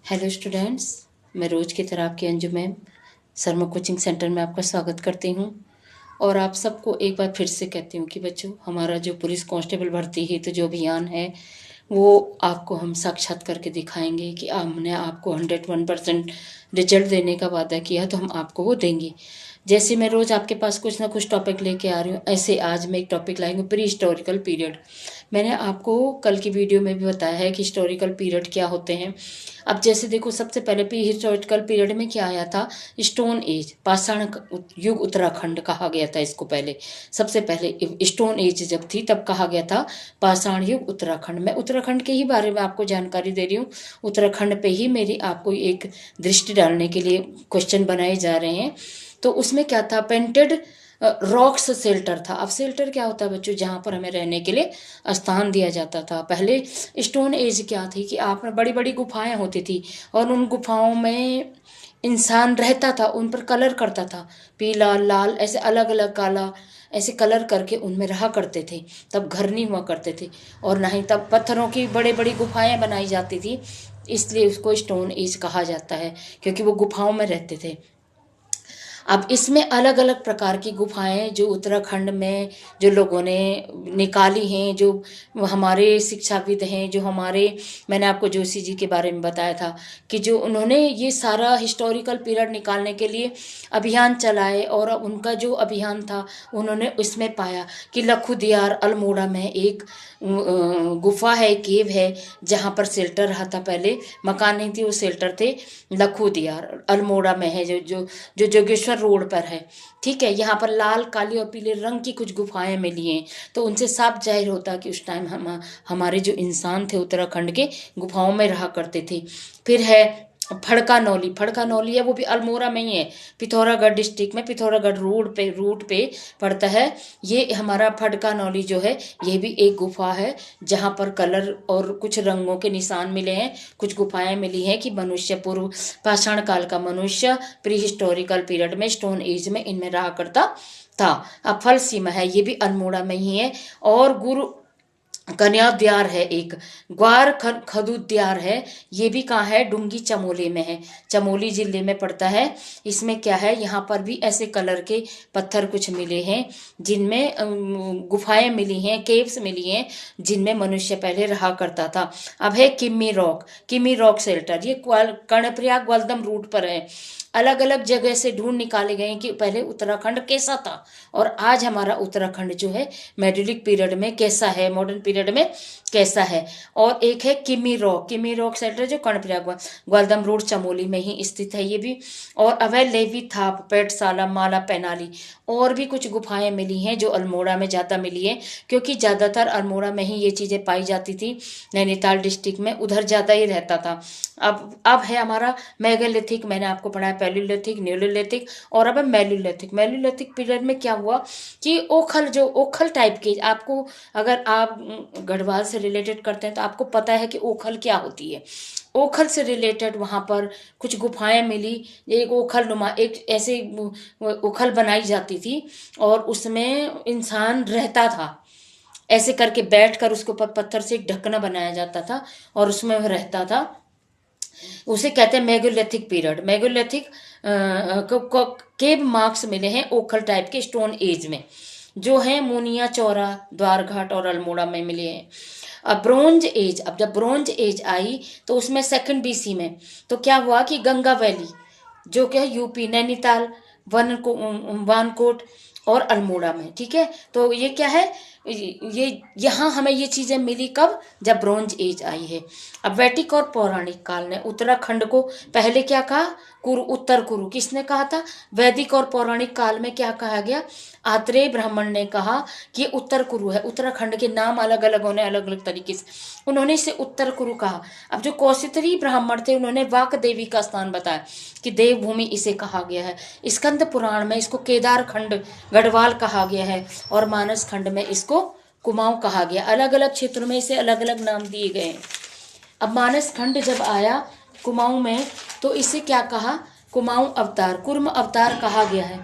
Hello students, मैं रोज़ की तरह आपकी Anju ma'am Sharma coaching centre में आपका स्वागत करती हूँ। और आप सबको एक बार फिर से कहती हूँ कि बच्चों, हमारा जो पुलिस कांस्टेबल भर्ती हेतु जो अभियान है वो आपको हम साक्षात करके दिखाएंगे कि हमने आपको 101% रिजल्ट देने का वादा किया, तो हम आपको वो देंगे। जैसे मैं रोज़ आपके पास कुछ ना कुछ टॉपिक लेके आ रही हूँ, ऐसे आज मैं एक टॉपिक लाई हूँ, प्री हिस्टोरिकल पीरियड। मैंने आपको कल की वीडियो में भी बताया है कि हिस्टोरिकल पीरियड क्या होते हैं। अब जैसे देखो, सबसे पहले प्री हिस्टोरिकल पीरियड में क्या आया था? स्टोन एज, पाषाण युग उत्तराखंड कहा गया था इसको। पहले सबसे पहले स्टोन एज जब थी तब कहा गया था पाषाण युग उत्तराखंड। मैं उत्तराखंड के ही बारे में आपको जानकारी दे रही हूँ। उत्तराखंड पे ही मेरी आपको एक दृष्टि डालने के लिए क्वेश्चन बनाए जा रहे हैं। तो उसमें क्या था? पेंटेड रॉक्स शेल्टर था। अब शेल्टर क्या होता है बच्चों? जहाँ पर हमें रहने के लिए स्थान दिया जाता था। पहले स्टोन एज क्या थी कि आप में बड़ी बड़ी गुफाएं होती थी और उन गुफाओं में इंसान रहता था, उन पर कलर करता था, पीला लाल ऐसे अलग अलग काला ऐसे कलर करके उनमें रहा करते थे। तब घर नहीं हुआ करते थे और ना ही तब पत्थरों की बड़ी बड़ी गुफाएं बनाई जाती थी, इसलिए उसको स्टोन एज कहा जाता है, क्योंकि वो गुफाओं में रहते थे। अब इसमें अलग अलग प्रकार की गुफाएं जो उत्तराखंड में जो लोगों ने निकाली हैं, जो हमारे शिक्षाविद हैं, जो हमारे, मैंने आपको जोशी जी के बारे में बताया था कि जो उन्होंने ये सारा हिस्टोरिकल पीरियड निकालने के लिए अभियान चलाए। और उनका जो अभियान था, उन्होंने उसमें पाया कि लखुदियार अल्मोड़ा में एक गुफा है, केव है, जहाँ पर शेल्टर रहा था। पहले मकान नहीं थी, वो शेल्टर थे। लखुदियार अल्मोड़ा में है, जो जो जो जोगेश्वर रोड पर है। ठीक है, यहाँ पर लाल काली और पीले रंग की कुछ गुफाएं मिली हैं। तो उनसे साफ जाहिर होता कि उस टाइम हमारे जो इंसान थे उत्तराखंड के गुफाओं में रहा करते थे। फिर है फड़का नौली। फड़का नौली है, वो भी अल्मोड़ा में ही है, पिथौरागढ़ डिस्ट्रिक्ट में, पिथौरागढ़ रूट पे पड़ता है। ये हमारा फड़का नौली जो है, ये भी एक गुफा है जहाँ पर कलर और कुछ रंगों के निशान मिले हैं। कुछ गुफाएं मिली हैं कि मनुष्य पूर्व पाषाण काल का मनुष्य प्री हिस्टोरिकल पीरियड में स्टोन एज में इनमें रहा करता था। अब फल सीमा है, ये भी अल्मोड़ा में ही है। और गुरु कन्याद्वार है एक, ग्वार खदुद्वार है, ये भी कहाँ है? डुंगी चमोली में है, चमोली जिले में पड़ता है। इसमें क्या है? यहाँ पर भी ऐसे कलर के पत्थर कुछ मिले हैं, जिनमें गुफाएं मिली हैं, केव्स मिली हैं, जिनमें मनुष्य पहले रहा करता था। अब है किमी रॉक शेल्टर। ये कर्णप्रयाग ग्वालदम रूट पर है। अलग अलग जगह से ढूंढ निकाले गए कि पहले उत्तराखंड कैसा था और आज हमारा उत्तराखंड जो है मेडुलिक पीरियड में कैसा है, मॉडर्न पीरियड में कैसा है। और एक है किमी रॉक सेल्टर, जो कर्णप्रयाग ग्वालदम रोड चमोली में ही स्थित है ये भी। और अभय लेवी थाप, पेटशाला, माला पैनाली, और भी कुछ गुफाएं मिली हैं जो अल्मोड़ा में ज़्यादा मिली है, क्योंकि ज़्यादातर अल्मोड़ा में ही ये चीज़ें पाई जाती थी। नैनीताल डिस्ट्रिक्ट में उधर ज़्यादा ही रहता था। अब है हमारा मेगालिथिक। मैंने आपको पढ़ाया पैलियोलिथिक, न्यूलिथिक, और अब है मेलियोलिथिक। मेलियोलिथिक पीरियड में क्या हुआ कि ओखल टाइप के, आपको अगर आप गढ़वाल से रिलेटेड करते हैं तो आपको पता है कि ओखल क्या होती है। ओखल से रिलेटेड वहाँ पर कुछ गुफाएं मिली। एक ओखल नुमा, एक ऐसे ओखल बनाई जाती थी और उसमें इंसान रहता था, ऐसे करके बैठ कर उसके ऊपर पत्थर से एक ढकना बनाया जाता था और उसमें वह रहता था। उसे कहते हैं मेगालिथिक पीरियड। मेगालिथिक केव मार्क्स मिले हैं ओखल टाइप के स्टोन एज में, जो है मुनिया चौरा, द्वारघाट और अल्मोड़ा में मिले हैं। अब ब्रोंज एज, अब जब ब्रोंज एज आई तो उसमें सेकंड बीसी में तो क्या हुआ कि गंगा वैली, जो कि यूपी, नैनीताल, वानकोट और अल्मोड़ा में, ठीक है। तो ये क्या है? ये यहाँ हमें ये चीजें मिली कब? जब ब्रोंज एज आई है। अब वैदिक और पौराणिक काल ने उत्तराखंड को पहले क्या कहा? कुरु, उत्तर कुरु। किसने कहा था? वैदिक और पौराणिक काल में क्या कहा गया? आत्रेय ब्राह्मण ने कहा कि ये उत्तर कुरु है। उत्तराखंड के नाम अलग अलग होने, अलग अलग तरीके से उन्होंने इसे उत्तर कुरु कहा। अब जो कौशितरी ब्राह्मण थे, उन्होंने वाक देवी का स्थान बताया कि देवभूमि इसे कहा गया है। स्कंद पुराण में इसको केदार खंड गढ़वाल कहा गया है और मानस खंड में इसको कुमाऊं कहा गया। अलग अलग क्षेत्रों में इसे अलग अलग नाम दिए गए हैं। अब मानस खंड जब आया कुमाऊं में तो इसे क्या कहा? कुमाऊं अवतार, कुर्म अवतार कहा गया है।